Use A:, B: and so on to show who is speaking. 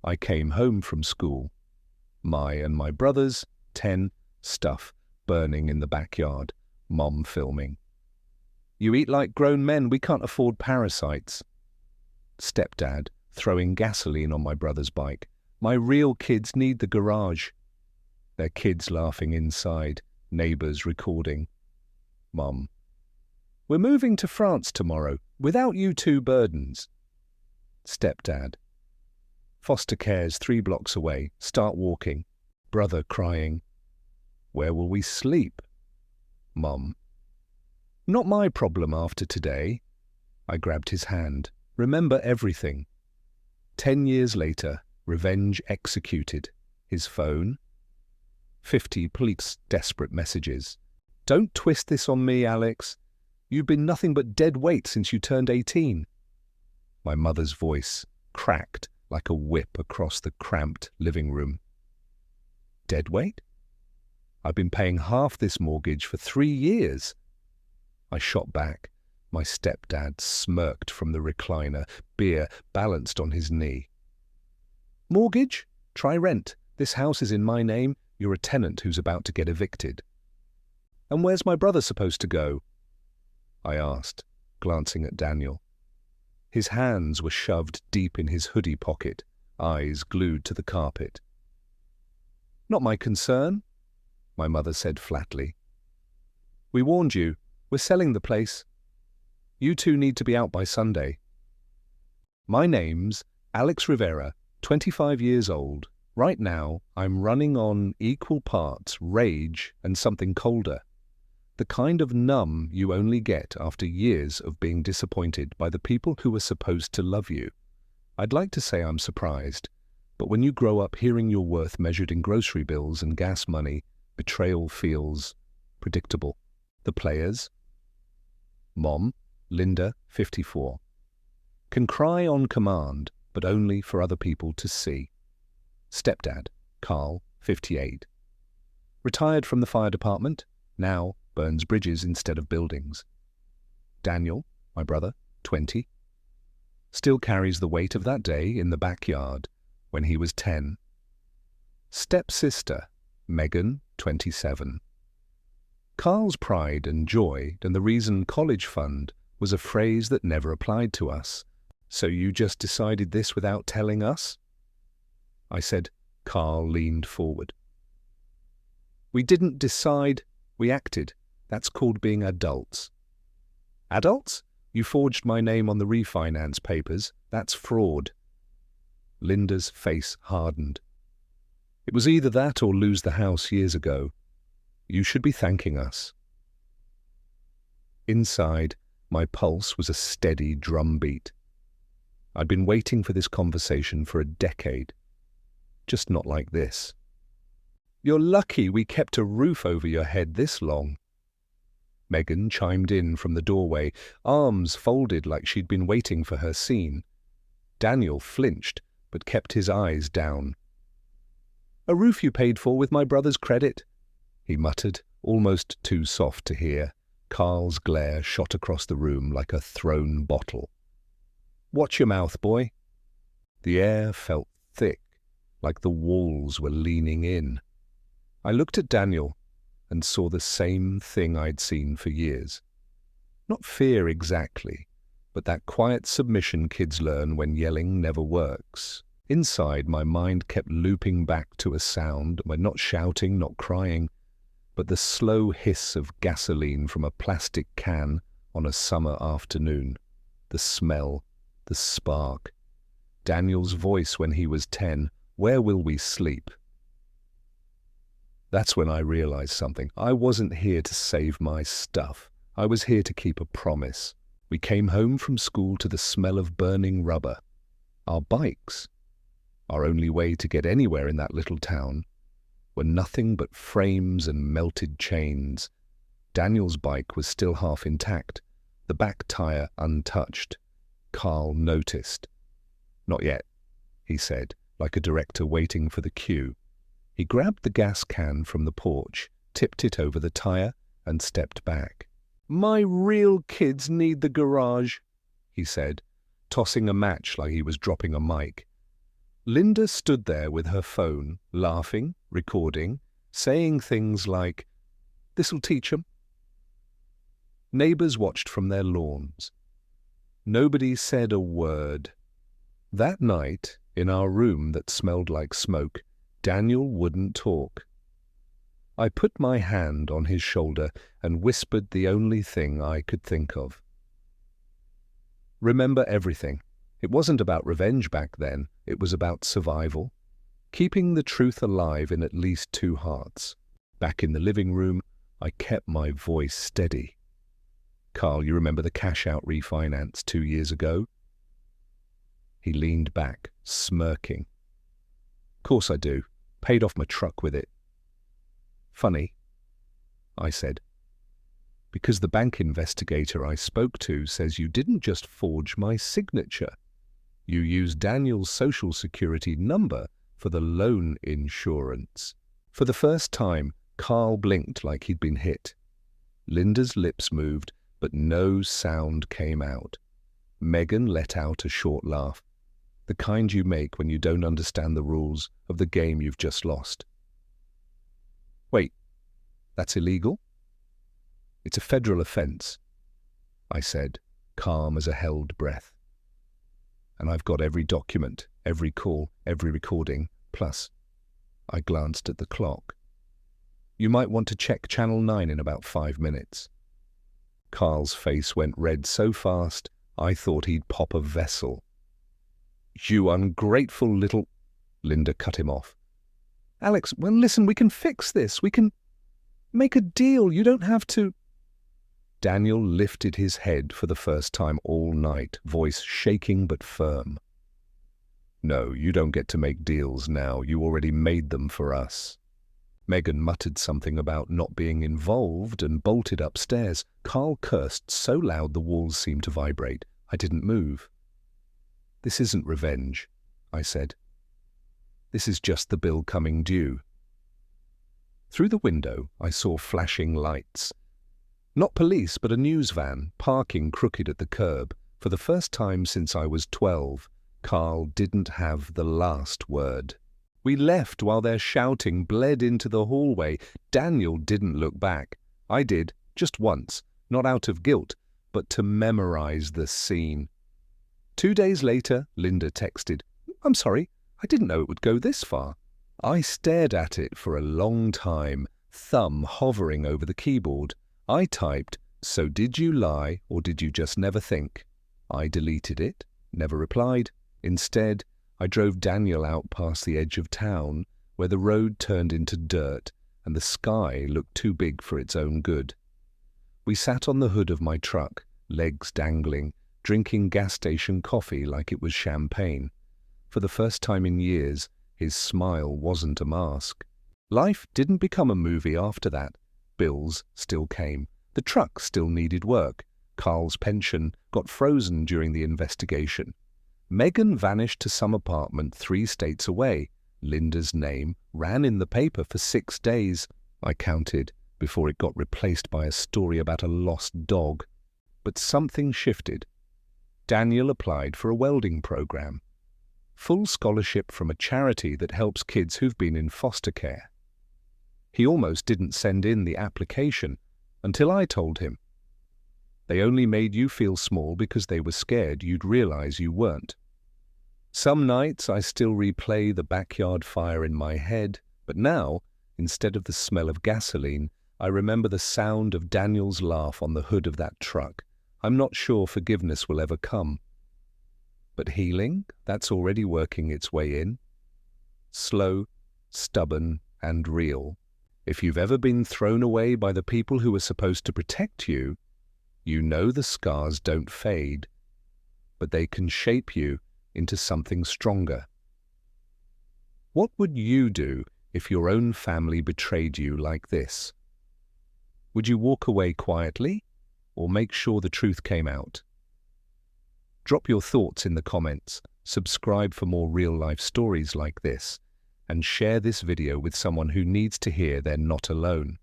A: I came home from school. My and my brothers, 10, stuff burning in the backyard, Mom filming. You eat like grown men, we can't afford parasites. Stepdad throwing gasoline on my brother's bike. My real kids need the garage. Their kids laughing inside, neighbors recording. Mum. We're moving to France tomorrow, without you two burdens. Stepdad. Foster care's 3 blocks away, start walking. Brother crying. Where will we sleep? Mum. Not my problem after today. I grabbed his hand. Remember everything. 10 years later, revenge executed. His phone. 50 police desperate messages. Don't twist this on me, Alex. You've been nothing but dead weight since you turned 18. My mother's voice cracked like a whip across the cramped living room. Dead weight? I've been paying half this mortgage for 3 years. I shot back. My stepdad smirked from the recliner, beer balanced on his knee. Mortgage? Try rent. This house is in my name. You're a tenant who's about to get evicted. And where's my brother supposed to go? I asked, glancing at Daniel. His hands were shoved deep in his hoodie pocket, eyes glued to the carpet. Not my concern, my mother said flatly. We warned you. We're selling the place. You two need to be out by Sunday. My name's Alex Rivera, 25 years old. Right now, I'm running on equal parts rage and something colder. The kind of numb you only get after years of being disappointed by the people who were supposed to love you. I'd like to say I'm surprised, but when you grow up hearing your worth measured in grocery bills and gas money, betrayal feels predictable. The players? Mom, Linda, 54. Can cry on command, but only for other people to see. Stepdad, Carl, 58. Retired from the fire department, now burns bridges instead of buildings. Daniel, my brother, 20. Still carries the weight of that day in the backyard when he was 10. Stepsister, Megan, 27. Carl's pride and joy and the reason college fund was a phrase that never applied to us. So you just decided this without telling us? I said. Carl leaned forward. We didn't decide, we acted. That's called being adults. Adults? You forged my name on the refinance papers. That's fraud. Linda's face hardened. It was either that or lose the house years ago. You should be thanking us. Inside, my pulse was a steady drumbeat. I'd been waiting for this conversation for a decade. Just not like this. You're lucky we kept a roof over your head this long. Megan chimed in from the doorway, arms folded like she'd been waiting for her scene. Daniel flinched, but kept his eyes down. A roof you paid for with my brother's credit, he muttered, almost too soft to hear. Carl's glare shot across the room like a thrown bottle. Watch your mouth, boy. The air felt thick, like the walls were leaning in. I looked at Daniel and saw the same thing I'd seen for years. Not fear exactly, but that quiet submission kids learn when yelling never works. Inside, my mind kept looping back to a sound when not shouting, not crying, but the slow hiss of gasoline from a plastic can on a summer afternoon. The smell, the spark. Daniel's voice when he was 10, where will we sleep? That's when I realized something. I wasn't here to save my stuff. I was here to keep a promise. We came home from school to the smell of burning rubber. Our bikes, our only way to get anywhere in that little town, were nothing but frames and melted chains. Daniel's bike was still half intact, the back tire untouched. Carl noticed. Not yet, he said, like a director waiting for the cue. He grabbed the gas can from the porch, tipped it over the tire, and stepped back. My real kids need the garage, he said, tossing a match like he was dropping a mic. Linda stood there with her phone, laughing, recording, saying things like, "This'll teach 'em." Neighbors watched from their lawns. Nobody said a word. That night, in our room that smelled like smoke, Daniel wouldn't talk. I put my hand on his shoulder and whispered the only thing I could think of. Remember everything. It wasn't about revenge back then, it was about survival. Keeping the truth alive in at least two hearts. Back in the living room, I kept my voice steady. "Carl, you remember the cash-out refinance 2 years ago?" He leaned back, smirking. "Course I do. Paid off my truck with it." "Funny," I said. "Because the bank investigator I spoke to says you didn't just forge my signature. You used Daniel's social security number for the loan insurance." For the first time, Carl blinked like he'd been hit. Linda's lips moved, but no sound came out. Megan let out a short laugh, the kind you make when you don't understand the rules of the game you've just lost. "Wait, that's illegal?" "It's a federal offense," I said, calm as a held breath. "And I've got every document, every call, every recording, plus," I glanced at the clock, "you might want to check Channel 9 in about 5 minutes." Carl's face went red so fast, I thought he'd pop a vessel. "You ungrateful little—" Linda cut him off. "Alex, well, listen, we can fix this. We can make a deal. You don't have to—" Daniel lifted his head for the first time all night, voice shaking but firm. "No, you don't get to make deals now. You already made them for us." Megan muttered something about not being involved and bolted upstairs. Carl cursed so loud the walls seemed to vibrate. I didn't move. "This isn't revenge," I said. "This is just the bill coming due." Through the window, I saw flashing lights. Not police, but a news van, parking crooked at the curb. For the first time since I was 12, Carl didn't have the last word. We left while their shouting bled into the hallway. Daniel didn't look back. I did, just once, not out of guilt, but to memorize the scene. 2 days later, Linda texted, "I'm sorry, I didn't know it would go this far." I stared at it for a long time, thumb hovering over the keyboard. I typed, "So did you lie, or did you just never think?" I deleted it, never replied. Instead, I drove Daniel out past the edge of town, where the road turned into dirt and the sky looked too big for its own good. We sat on the hood of my truck, legs dangling, drinking gas station coffee like it was champagne. For the first time in years, his smile wasn't a mask. Life didn't become a movie after that. Bills still came. The truck still needed work. Carl's pension got frozen during the investigation. Megan vanished to some apartment 3 states away. Linda's name ran in the paper for 6 days, I counted, before it got replaced by a story about a lost dog. But something shifted. Daniel applied for a welding program. Full scholarship from a charity that helps kids who've been in foster care. He almost didn't send in the application until I told him. They only made you feel small because they were scared you'd realize you weren't. Some nights I still replay the backyard fire in my head, but now, instead of the smell of gasoline, I remember the sound of Daniel's laugh on the hood of that truck. I'm not sure forgiveness will ever come. But healing, that's already working its way in. Slow, stubborn, and real. If you've ever been thrown away by the people who were supposed to protect you, you know the scars don't fade, but they can shape you into something stronger. What would you do if your own family betrayed you like this? Would you walk away quietly, or make sure the truth came out? Drop your thoughts in the comments, subscribe for more real-life stories like this, and share this video with someone who needs to hear they're not alone.